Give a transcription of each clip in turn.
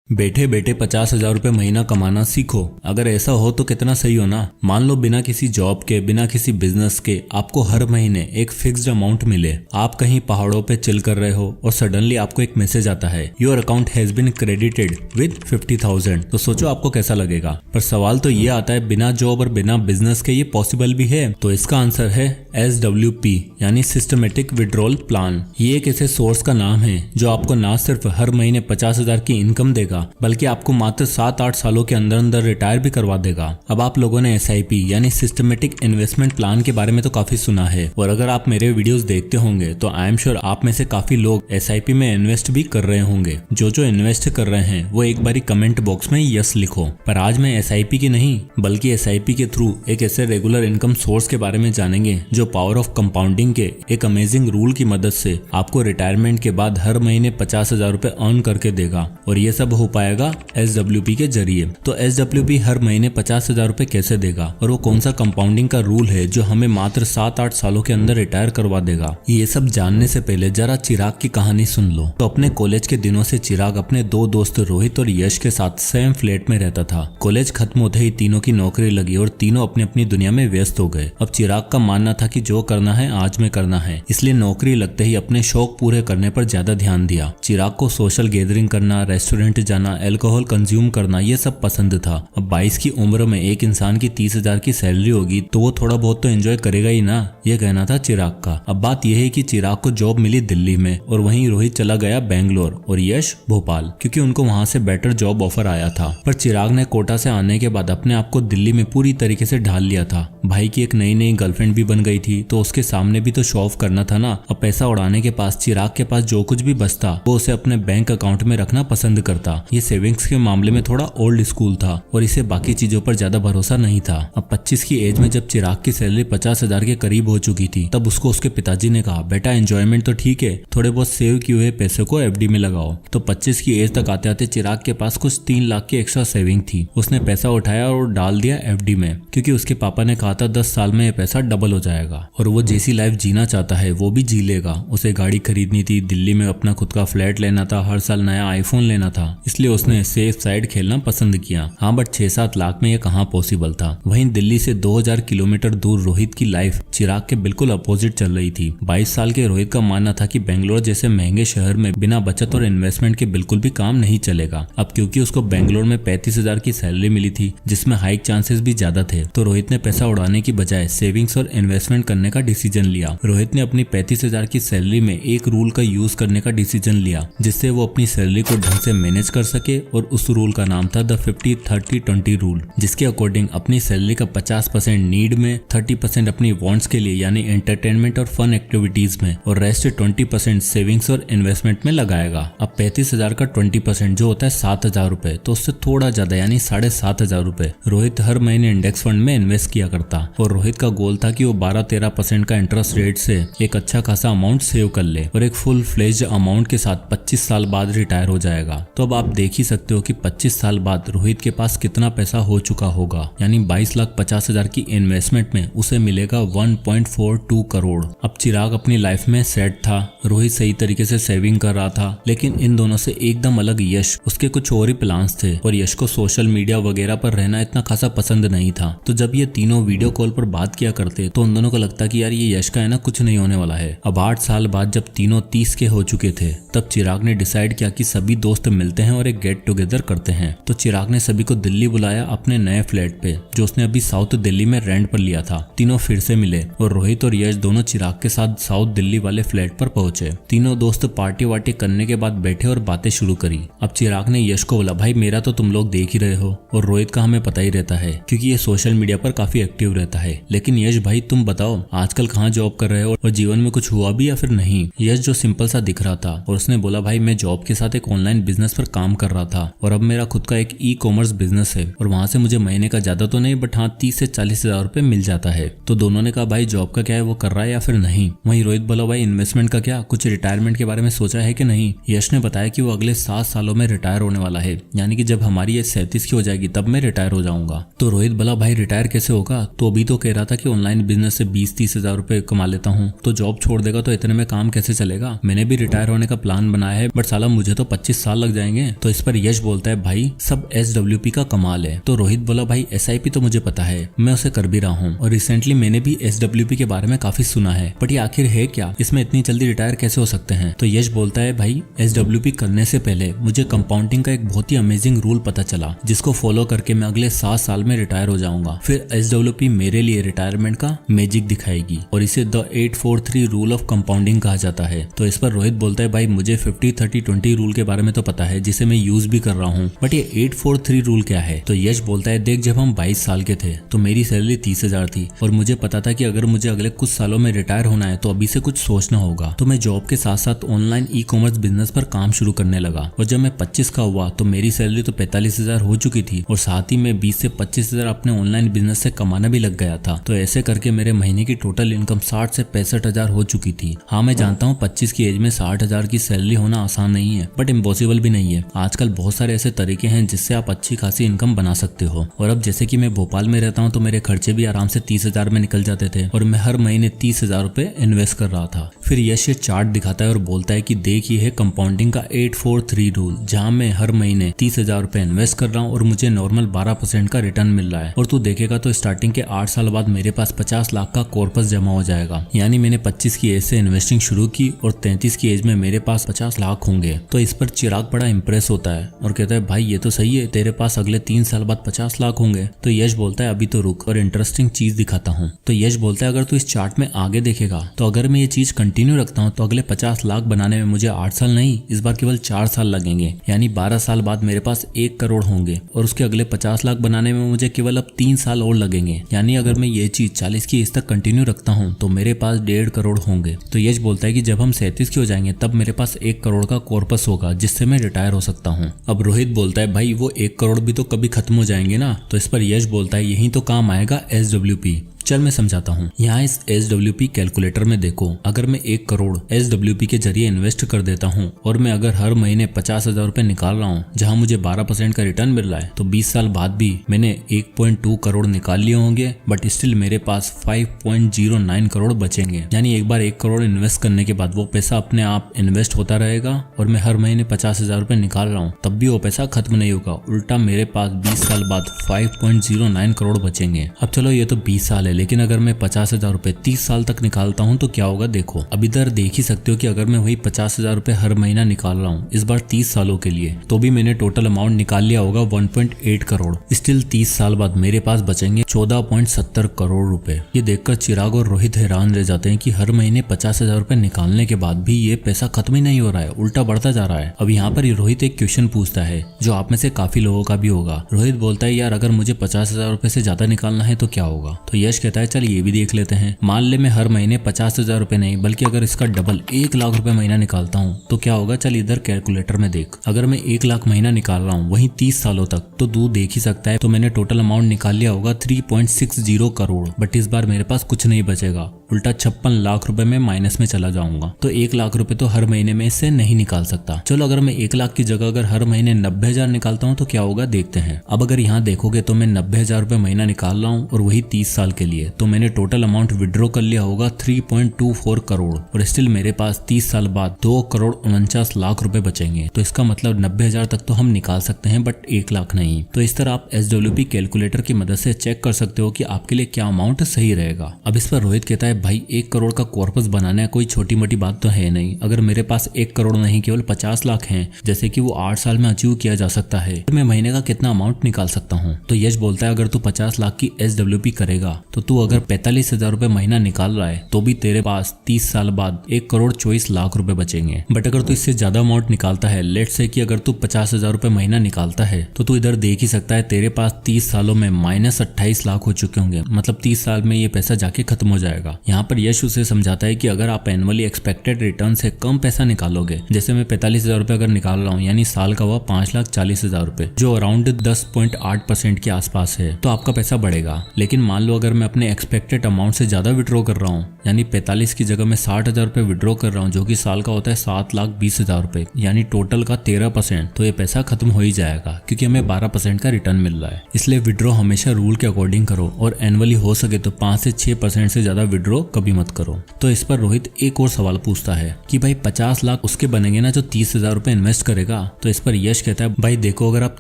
बैठे बैठे 50,000 रुपए महीना कमाना सीखो। अगर ऐसा हो तो कितना सही हो ना। मान लो बिना किसी जॉब के, बिना किसी बिजनेस के आपको हर महीने एक फिक्स्ड अमाउंट मिले। आप कहीं पहाड़ों पे चिल कर रहे हो और सडनली आपको एक मैसेज आता है, your account has been credited with 50,000। तो सोचो आपको कैसा लगेगा। पर सवाल तो ये आता है, बिना जॉब और बिना बिजनेस के ये पॉसिबल भी है? तो इसका आंसर है SWP यानी सिस्टमेटिक विड्रॉल प्लान। ये एक ऐसे सोर्स का नाम है जो आपको ना सिर्फ हर महीने 50,000 की इनकम देगा बल्कि आपको मात्र 7-8 सालों के अंदर अंदर रिटायर भी करवा देगा। अब आप लोगों ने SIP यानी सिस्टमेटिक इन्वेस्टमेंट प्लान के बारे में तो काफी सुना है, और अगर आप मेरे वीडियोस देखते होंगे तो आई एम श्योर आप में से काफी लोग SIP में इन्वेस्ट भी कर रहे होंगे। जो इन्वेस्ट कर रहे हैं वो एक बारी कमेंट बॉक्स में यस लिखो। पर आज मैं SIP की नहीं बल्कि SIP के थ्रू एक ऐसे रेगुलर इनकम सोर्स के बारे में जानेंगे जो पावर ऑफ कंपाउंडिंग के एक अमेजिंग रूल की मदद से आपको रिटायरमेंट के बाद हर महीने 50,000 रुपए अर्न करके देगा। और ये सब हो पाएगा SWP के जरिए। तो SWP हर महीने 50,000 रुपए कैसे देगा और वो कौन सा कंपाउंडिंग का रूल है जो हमें मात्र 7-8 सालों के अंदर रिटायर करवा देगा? ये सब जानने से पहले जरा चिराग की कहानी सुन लो। तो अपने कॉलेज के दिनों से चिराग अपने दो दोस्त रोहित और यश के साथ सेम फ्लैट में रहता था। कॉलेज खत्म होते ही तीनों की नौकरी लगी और तीनों अपनी अपनी दुनिया में व्यस्त हो गए। अब चिराग का मानना था कि जो करना है आज में करना है, इसलिए नौकरी लगते ही अपने शौक पूरे करने पर ज्यादा ध्यान दिया। चिराग को सोशल गैदरिंग करना, रेस्टोरेंट जाना, अल्कोहल कंज्यूम करना ये सब पसंद था। अब 22 की उम्र में एक इंसान की 30,000 की सैलरी होगी तो वो थोड़ा बहुत तो एंजॉय करेगा ही ना, ये कहना था चिराग का। अब बात यह है कि चिराग को जॉब मिली दिल्ली में और वहीं रोहित चला गया बेंगलोर और यश भोपाल, क्योंकि उनको वहां से बेटर जॉब ऑफर आया था। पर चिराग ने कोटा से आने के बाद अपने आप को दिल्ली में पूरी तरीके से ढाल लिया था। भाई की एक नई नई गर्लफ्रेंड भी बन गई थी तो उसके सामने भी तो शो ऑफ करना था ना। अब पैसा उड़ाने के पास चिराग के पास जो कुछ भी बचता वो उसे अपने बैंक अकाउंट में रखना पसंद करता। ये सेविंग्स के मामले में थोड़ा ओल्ड स्कूल था और इसे बाकी चीजों पर ज्यादा भरोसा नहीं था। अब 25 की एज में जब चिराग की सैलरी 50,000 के करीब हो चुकी थी तब उसको उसके पिताजी ने कहा, बेटा एंजॉयमेंट तो ठीक है, थोड़े बहुत सेव किए हुए पैसे को FD में लगाओ। तो 25 की एज तक आते आते चिराग के पास कुछ 3 लाख की एक्स्ट्रा सेविंग थी। उसने पैसा उठाया और डाल दिया FD में, क्योंकि उसके पापा ने कहा था 10 साल में ये पैसा डबल हो जाएगा और वो जैसी लाइफ जीना चाहता है वो भी जी लेगा। उसे गाड़ी खरीदनी थी, दिल्ली में अपना खुद का फ्लैट लेना था, हर साल नया आईफोन लेना था, इसलिए उसने सेफ साइड खेलना पसंद किया। हाँ, बट 6-7 लाख में ये कहाँ पॉसिबल था। वहीं दिल्ली से 2000 किलोमीटर दूर रोहित की लाइफ चिराग के बिल्कुल अपोजिट चल रही थी। 22 साल के रोहित का मानना था कि बेंगलोर जैसे महंगे शहर में बिना बचत और इन्वेस्टमेंट के बिल्कुल भी काम नहीं चलेगा। अब क्योंकि उसको बेंगलोर में 35,000 की सैलरी मिली थी जिसमें हाइक चांसेस भी ज्यादा थे, तो रोहित ने पैसा उड़ाने की बजाय सेविंग्स और इन्वेस्टमेंट करने का डिसीजन लिया। रोहित ने अपनी 35,000 की सैलरी में एक रूल का यूज करने का डिसीजन लिया जिससे वो अपनी सैलरी को ढंग से मैनेज कर सके, और उस रूल का नाम था द 50-30-20 रूल, जिसके अकॉर्डिंग अपनी सैलरी का 50% नीड में, 30% अपनी वांट्स के लिए यानी एंटरटेनमेंट और फन एक्टिविटीज में, और रेस्ट 20% सेविंग्स और इन्वेस्टमेंट में लगाएगा। अब 35,000 का 20% जो होता है 7,000 रुपए, तो उससे थोड़ा ज्यादा यानी 7,500 रुपए रोहित हर महीने इंडेक्स फंड में इन्वेस्ट किया करता। और रोहित का गोल था कि वो 12-13% का इंटरेस्ट रेट से एक अच्छा खासा अमाउंट सेव कर ले और एक फुल फ्लेज्ड अमाउंट के साथ 25 साल बाद रिटायर हो जाएगा। तो अब आप देख ही सकते हो कि 25 साल बाद रोहित के पास कितना पैसा हो चुका होगा, यानी 22,50,000 की इन्वेस्टमेंट में उसे मिलेगा 1.42 करोड़। अब चिराग अपनी लाइफ में सेट था, रोहित सही तरीके से सेविंग कर रहा था, लेकिन इन दोनों से एकदम अलग यश। उसके कुछ और ही प्लान्स थे और यश को सोशल मीडिया वगैरह पर रहना इतना खासा पसंद नहीं था। तो जब ये तीनों वीडियो कॉल पर बात किया करते तो उन दोनों को लगता कि यार ये यश का है ना कुछ नहीं होने वाला है। अब 8 साल बाद जब तीनों 30 के हो चुके थे तब चिराग ने डिसाइड किया कि सभी दोस्त मिलते हैं और एक गेट टुगेदर करते हैं। तो चिराग ने सभी को दिल्ली बुलाया अपने नए फ्लैट पे जो उसने अभी साउथ दिल्ली में रेंट पर लिया था। तीनों फिर से मिले और रोहित और यश दोनों चिराग के साथ साउथ दिल्ली वाले फ्लैट पर पहुंचे। तीनों दोस्त पार्टी वार्टी करने के बाद बैठे और बातें शुरू करी। अब चिराग ने यश को बोला, भाई मेरा तो तुम लोग देख ही रहे हो और रोहित का हमें पता ही रहता है क्योंकि ये सोशल मीडिया पर काफी एक्टिव रहता है, लेकिन यश भाई तुम बताओ आजकल कहाँ जॉब कर रहे हो और जीवन में कुछ हुआ भी या फिर नहीं। यश जो सिंपल सा दिख रहा था और उसने बोला, भाई मैं जॉब के साथ एक ऑनलाइन बिजनेस पर काम कर रहा था और अब मेरा खुद का एक ई-कॉमर्स बिजनेस है और वहां से मुझे महीने का ज्यादा तो नहीं बट हाँ 30 से 40,000 रुपए मिल जाता है। तो दोनों ने कहा भाई जॉब का क्या है, वो कर रहा है या फिर नहीं। वहीं रोहित बोला, भाई इन्वेस्टमेंट का क्या, कुछ रिटायरमेंट के बारे में सोचा है कि नहीं। यश ने बताया कि वो अगले 7 सालों में रिटायर होने वाला है, यानी कि जब हमारी एज 37 की हो जाएगी तब मैं रिटायर हो जाऊंगा। तो रोहित बोला, भाई रिटायर कैसे होगा, तो अभी तो कह रहा था कि ऑनलाइन बिजनेस से 20-30 हजार रुपए कमा लेता हूँ, तो जॉब छोड़ देगा तो इतने में काम कैसे चलेगा। मैंने भी रिटायर होने का प्लान बनाया है बट साला मुझे तो 25 साल लग जाएंगे। तो इस पर यश बोलता है भाई सब SWP का कमाल है। तो रोहित बोला भाई SIP तो मुझे पता है, मैं उसे कर भी रहा हूँ और रिसेंटली मैंने भी SWP के बारे में काफी सुना है, बट ये आखिर है क्या, इसमें इतनी जल्दी रिटायर कैसे हो सकते हैं। तो यश बोलता है भाई SWP करने से पहले मुझे कंपाउंडिंग का एक बहुत ही अमेजिंग रूल पता चला जिसको फॉलो करके मैं अगले 7 साल में रिटायर हो जाऊंगा। फिर SWP मेरे लिए रिटायरमेंट का मैजिक दिखाएगी और इसे द 843 रूल ऑफ कंपाउंडिंग कहा जाता है। तो इस पर रोहित बोलता है भाई मुझे 50-30-20 रूल के बारे में तो पता है जिसे मैं यूज भी कर रहा हूँ, बट ये 843 रूल क्या है। तो यश बोलता है देख जब हम 22 साल के थे तो मेरी सैलरी 30,000 थी और मुझे पता था कि अगर मुझे अगले कुछ सालों में रिटायर होना है तो अभी से कुछ सोचना होगा। तो मैं जॉब के साथ साथ ऑनलाइन ई-कॉमर्स बिजनेस पर काम शुरू करने लगा और जब मैं 25 का हुआ तो मेरी सैलरी तो 45,000 हो चुकी थी और साथ ही में 20 से 25,000 अपने ऑनलाइन बिजनेस से कमाना भी लग गया था। तो ऐसे करके मेरे महीने की टोटल इनकम 60 से 65,000 हो चुकी थी। हाँ मैं जानता हूँ 25 की एज में 60,000 की सैलरी होना आसान नहीं है, बट इम्पॉसिबल भी नहीं है। आजकल बहुत सारे ऐसे तरीके हैं जिससे आप अच्छी खासी इनकम बना सकते हो। और अब जैसे कि मैं भोपाल में रहता हूँ तो मेरे खर्चे भी आराम से 30,000 में निकल जाते थे और मैं हर महीने 30,000 रुपए इन्वेस्ट कर रहा था। फिर यश ये चार्ट दिखाता है और बोलता है कि देख ये है कंपाउंडिंग का 843 रूल, जहाँ मैं हर महीने 30,000 रुपए इन्वेस्ट कर रहा हूँ और मुझे नॉर्मल 12% का रिटर्न मिल रहा है। और तू देखेगा तो स्टार्टिंग के 8 साल बाद मेरे पास 50 लाख का कॉर्पस जमा हो जाएगा। यानी मैंने 25 की एज से इन्वेस्टिंग शुरू की और 33 की एज में मेरे पास 50 लाख होंगे। तो इस पर चिराग बड़ा इंप्रेस होता है और कहता है भाई ये तो सही है, तेरे पास अगले 3 साल बाद 50 लाख होंगे। तो यश बोलता है अभी तो रुक और इंटरेस्टिंग चीज दिखाता हूँ। तो यश बोलता है अगर तू इस चार्ट में आगे देखेगा तो अगर मैं ये चीज कंटिन्यू रखता हूँ तो अगले 50 लाख बनाने में मुझे 8 साल नहीं, इस बार केवल 4 साल लगेंगे। यानी 12 साल बाद मेरे पास 1 करोड़ होंगे और उसके अगले 50 लाख बनाने में मुझे केवल अब 3 साल और लगेंगे। यानी अगर मैं ये चीज 40 की एज तक कंटिन्यू रखता हूँ तो मेरे पास 1.5 करोड़ होंगे। तो यश बोलता है कि जब हम 37 के हो जाएंगे तब मेरे पास 1 करोड़ का कॉर्पस होगा जिससे मैं रिटायर हो सकता हूँ। अब रोहित बोलता है भाई वो 1 करोड़ भी तो कभी खत्म हो जाएंगे ना। तो इस पर यश बोलता है यही तो काम आएगा SWP। चल मैं समझाता हूँ। यहाँ इस SWP कैलकुलेटर में देखो, अगर मैं 1 करोड़ SWP के जरिए इन्वेस्ट कर देता हूँ और मैं अगर हर महीने 50,000 रुपए निकाल रहा हूँ जहाँ मुझे 12% का रिटर्न मिल रहा है तो 20 साल बाद भी मैंने 1.2 करोड़ निकाल लिए होंगे, बट स्टिल मेरे पास 5.09 करोड़ बचेंगे। यानी एक बार 1 करोड़ इन्वेस्ट करने के बाद वो पैसा अपने आप इन्वेस्ट होता रहेगा और मैं हर महीने 50,000 रुपए निकाल रहा हूँ तब भी वो पैसा खत्म नहीं होगा, उल्टा मेरे पास 20 साल बाद 5.09 करोड़ बचेंगे। अब चलो ये तो 20 साल है, लेकिन अगर मैं 50,000 रुपए 30 साल तक निकालता हूँ तो क्या होगा देखो। अब इधर देख ही सकते हो कि अगर मैं वही 50,000 रुपए हर महीना निकाल रहा हूँ इस बार 30 सालों के लिए, तो भी मैंने टोटल अमाउंट निकाल लिया होगा 1.8 करोड़। स्टिल 30 साल बाद मेरे पास बचेंगे 14.70 करोड़ रुपए। ये देखकर चिराग और रोहित हैरान रह जाते हैं कि हर महीने 50,000 रुपए निकालने के बाद भी ये पैसा खत्म ही नहीं हो रहा है, उल्टा बढ़ता जा रहा है। अब यहाँ पर रोहित एक क्वेश्चन पूछता है जो आप में से काफी लोगों का भी होगा। रोहित बोलता है यार अगर मुझे 50,000 रुपए से ज्यादा निकालना है तो क्या होगा। तो यश कहता है चल ये भी देख लेते हैं। मान ले मैं हर महीने 50,000 रुपए नहीं बल्कि अगर इसका डबल 1 लाख रुपए महीना निकालता हूँ तो क्या होगा। चल इधर कैलकुलेटर में देख, अगर मैं 1 लाख महीना निकाल रहा हूँ वही 30 सालों तक, तो तू देख ही सकता है तो मैंने टोटल अमाउंट निकाल लिया होगा 3.60 करोड़। बट इस बार मेरे पास कुछ नहीं बचेगा, उल्टा 56 लाख रुपए में माइनस में चला जाऊंगा। तो 1 लाख रुपए तो हर महीने में इससे नहीं निकाल सकता। चलो अगर मैं 1 लाख की जगह अगर हर महीने 90,000 निकालता हूँ तो क्या होगा देखते हैं। अब अगर यहाँ देखोगे तो मैं 90,000 रुपए महीना निकाल रहा हूँ और वही 30 साल के लिए, तो मैंने टोटल अमाउंट विड्रॉ कर लिया होगा 3.24 करोड़ और स्टिल मेरे पास 30 साल बाद 2 करोड़ 49 लाख रुपए बचेंगे। तो इसका मतलब 90,000 तक तो हम निकाल सकते हैं बट 1 लाख नहीं। तो इस तरह आप SWP कैलकुलेटर की मदद से चेक कर सकते हो कि आपके लिए क्या अमाउंट सही रहेगा। अब इस पर रोहित कहता है भाई 1 करोड़ का कॉर्पस बनाना कोई छोटी मोटी बात तो है नहीं। अगर मेरे पास 1 करोड़ नहीं केवल 50 लाख हैं जैसे कि वो 8 साल में अचीव किया जा सकता है, तो मैं महीने का कितना अमाउंट निकाल सकता हूँ। तो यश बोलता है अगर तू 50 लाख की SWP करेगा तो तू अगर 45,000 रुपए महीना निकाल रहा है तो भी तेरे पास 30 साल बाद 1 करोड़ 24 लाख रुपए बचेंगे। बट अगर तू इससे ज्यादा अमाउंट निकालता है, लेट्स से कि अगर तू 50,000 रुपए महीना निकालता है तो तू इधर देख ही सकता है तेरे पास 30 सालों में -28 लाख हो चुके होंगे। मतलब 30 साल में ये पैसा जाके खत्म हो जाएगा। यहाँ पर यश उसे समझाता है कि अगर आप एनुअली एक्सपेक्टेड रिटर्न से कम पैसा निकालोगे, जैसे मैं 45,000 रुपए अगर निकाल रहा हूँ यानी साल का हुआ 5,40,000 रुपए जो अराउंड 10.8% के आसपास है, तो आपका पैसा बढ़ेगा। लेकिन मान लो अगर मैं अपने एक्सपेक्टेड अमाउंट से ज्यादा विड्रॉ कर रहा हूँ, यानी 45 की जगह मैं 60,000 रुपए विड्रॉ कर रहा हूँ, जो कि साल का होता है 7,20,000 रुपए, यानी टोटल का 13%, तो ये पैसा खत्म हो ही जाएगा क्योंकि हमें 12% का रिटर्न मिल रहा है। इसलिए विड्रॉ हमेशा रूल के अकॉर्डिंग करो और एनुअली हो सके तो 5 से 6% से ज्यादा विड्रॉ कभी मत करो। तो इस पर रोहित एक और सवाल पूछता है कि भाई 50 लाख उसके बनेंगे ना जो 30,000 रुपए इन्वेस्ट करेगा। तो इस पर यश कहता है भाई देखो, अगर आप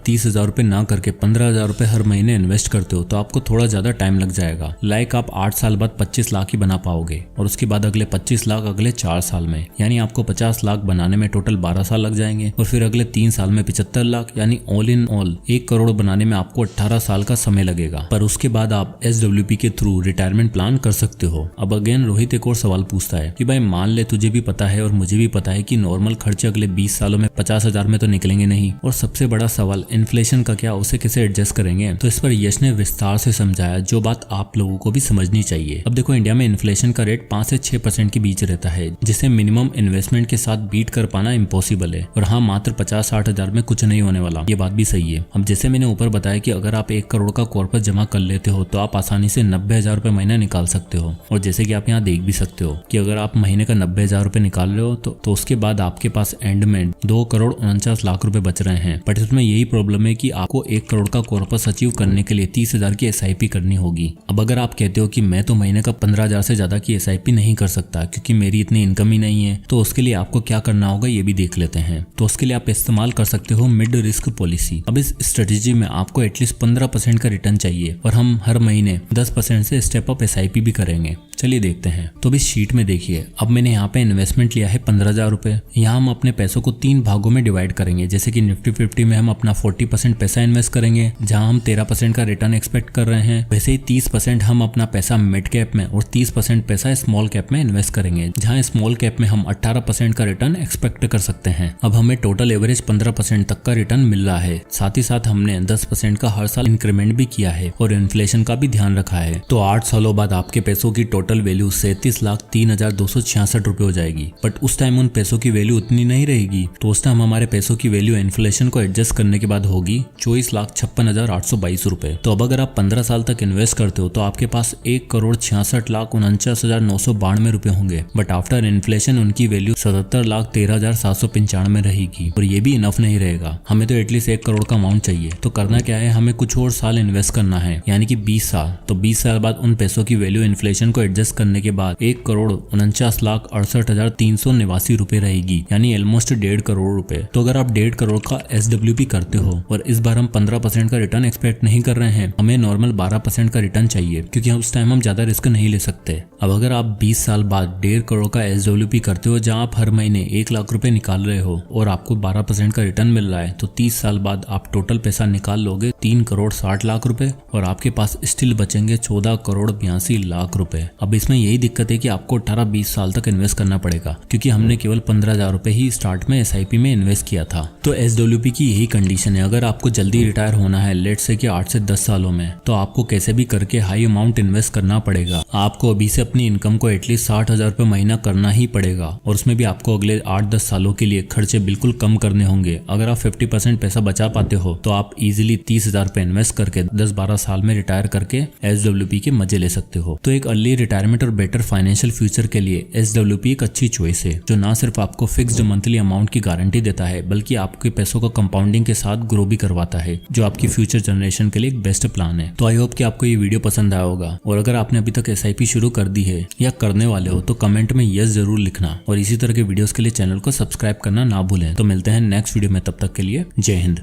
30,000 रुपए ना करके 15,000 रुपए हर महीने इन्वेस्ट करते हो तो आपको थोड़ा ज्यादा टाइम लग जाएगा। लाइक आप 8 साल बाद 25 लाख ही बना पाओगे और उसके बाद अगले 25 लाख अगले 4 साल में, यानी आपको 50 लाख बनाने में टोटल 12 साल लग जाएंगे और फिर अगले 3 साल में 75 लाख, यानी ऑल इन ऑल 1 करोड़ बनाने में आपको 18 साल का समय लगेगा। पर उसके बाद आप SWP के थ्रू रिटायरमेंट प्लान कर सकते हो। अब अगेन रोहित एक और सवाल पूछता है कि भाई मान ले तुझे भी पता है और मुझे भी पता है कि नॉर्मल खर्चे अगले 20 सालों में 50,000 में तो निकलेंगे नहीं, और सबसे बड़ा सवाल इन्फ्लेशन का क्या, उसे कैसे एडजस्ट करेंगे। तो इस पर यश ने विस्तार से समझाया जो बात आप लोगों को भी समझनी चाहिए। अब देखो, इंडिया में इन्फ्लेशन का रेट 5 से 6% के बीच रहता है, जिसे मिनिमम इन्वेस्टमेंट के साथ बीट कर पाना इम्पॉसिबल है। और हाँ, मात्र 50-60 हजार में कुछ नहीं होने वाला, ये बात भी सही है। अब जैसे मैंने ऊपर बताया कि अगर आप 1 करोड़ का कॉर्पस जमा कर लेते हो तो आप आसानी से 90,000 रुपए महीना निकाल सकते हो। और जैसे कि आप यहाँ देख भी सकते हो कि अगर आप महीने का 90,000 रुपए निकाल रहे हो तो उसके बाद आपके पास एंड में 2 करोड़ 49 लाख रुपए बच रहे हैं। बट इसमें यही प्रॉब्लम है कि आपको 1 करोड़ का कॉर्पस अचीव करने के लिए 30,000 की SIP करनी होगी। अब अगर आप कहते हो कि मैं तो महीने का 15,000 से ज्यादा की SIP नहीं कर सकता क्योंकि मेरी इतनी इनकम ही नहीं है, तो उसके लिए आपको क्या करना होगा ये भी देख लेते हैं। तो उसके लिए आप इस्तेमाल कर सकते हो मिड रिस्क पॉलिसी। अब इस स्ट्रेटेजी में आपको एटलीस्ट 15% का रिटर्न चाहिए और हम हर महीने 10% से स्टेप अप SIP भी करेंगे। चलिए देखते हैं। तो इस शीट में देखिए, अब मैंने यहाँ पे इन्वेस्टमेंट लिया है 15,000 रुपए। यहाँ हम अपने पैसों को 3 भागों में डिवाइड करेंगे। जैसे कि निफ्टी 50 में हम अपना 40% पैसा इन्वेस्ट करेंगे, जहाँ हम 13% का रिटर्न एक्सपेक्ट कर रहे हैं। वैसे ही 30% हम अपना पैसा मिड कैप में और 30% पैसा स्मॉल कैप में इन्वेस्ट करेंगे, जहाँ स्मॉल कैप में हम 18% का रिटर्न एक्सपेक्ट कर सकते हैं। अब हमें टोटल एवरेज 15% तक का रिटर्न मिल रहा है। साथ ही साथ हमने 10% का हर साल इंक्रीमेंट भी किया है और इन्फ्लेशन का भी ध्यान रखा है। तो 8 सालों बाद आपके पैसों की टोटल वैल्यू 37,03,266 रुपए हो जाएगी। बट उस टाइम उन पैसों की वैल्यू उतनी नहीं रहेगी, तो उस टाइम हमारे पैसों की वैल्यू इन्फ्लेशन को एडजस्ट करने के बाद होगी 24,56,822 रुपए। तो अब अगर आप 15 साल तक इन्वेस्ट करते हो तो आपके पास 1,66,49,992 रुपए होंगे। बट आफ्टर इन्फ्लेशन उनकी वैल्यू 77,13,795 रहेगी और ये भी इनफ नहीं रहेगा। हमें तो एटलीस्ट 1 करोड़ का अमाउंट चाहिए। तो करना क्या है, हमें कुछ और साल इन्वेस्ट करना है, यानी कि 20 साल। तो 20 साल बाद उन पैसों की वैल्यू इन्फ्लेशन को एडजस्ट करने के बाद 1,49,68,389 रुपए रहेगी, यानी ऑलमोस्ट 1.5 करोड़ रुपए। तो अगर आप 1.5 करोड़ का SWP करते हो और इस बार हम 15% का रिटर्न एक्सपेक्ट नहीं कर रहे हैं, हमें नॉर्मल 12% का रिटर्न चाहिए क्योंकि उस टाइम हम ज्यादा रिस्क नहीं ले सकते। अब अगर आप 20 साल बाद 1.5 करोड़ का SWP करते हो, जहां आप हर महीने 1 लाख रुपए निकाल रहे हो और आपको 12% का रिटर्न मिल रहा है, तो 30 साल बाद आप टोटल पैसा निकाल लोगे 3 करोड़ 60 लाख रुपए और आपके पास स्टिल बचेंगे 14 करोड़ 82 लाख रुपए। अब इसमें यही दिक्कत है कि आपको 18-20 साल तक इन्वेस्ट करना पड़ेगा क्योंकि हमने केवल 15,000 रुपए ही स्टार्ट में SIP में इन्वेस्ट किया था। तो SWP की यही कंडीशन है। अगर आपको जल्दी रिटायर होना है, लेट्स से कि 8 से 10 सालों में, तो आपको कैसे भी करके हाई अमाउंट इन्वेस्ट करना पड़ेगा। आपको अभी से अपनी इनकम को एटलीस्ट 60,000 रुपए महीना करना ही पड़ेगा और उसमें भी आपको अगले 8-10 सालों के लिए खर्चे बिल्कुल कम करने होंगे। अगर आप 50% पैसा बचा पाते हो तो आप इजिली 30,000 रुपए इन्वेस्ट करके 10-12 साल में रिटायर करके SWP के मजे ले सकते हो। तो एक अर्ली रिटायरमेंट और बेटर फाइनेंशियल फ्यूचर के लिए SWP एक अच्छी चॉइस है, जो ना सिर्फ आपको फिक्स्ड मंथली अमाउंट की गारंटी देता है बल्कि आपके पैसों का कंपाउंडिंग के साथ ग्रो भी करवाता है, जो आपकी फ्यूचर जनरेशन के लिए एक बेस्ट प्लान है। तो आई होप कि आपको ये वीडियो पसंद आया होगा और अगर आपने अभी तक SIP शुरू कर दी है या करने वाले हो तो कमेंट में यस जरूर लिखना और इसी तरह के वीडियोस के लिए चैनल को सब्सक्राइब करना ना भूलें। तो मिलते हैं नेक्स्ट वीडियो में, तब तक के लिए जय हिंद।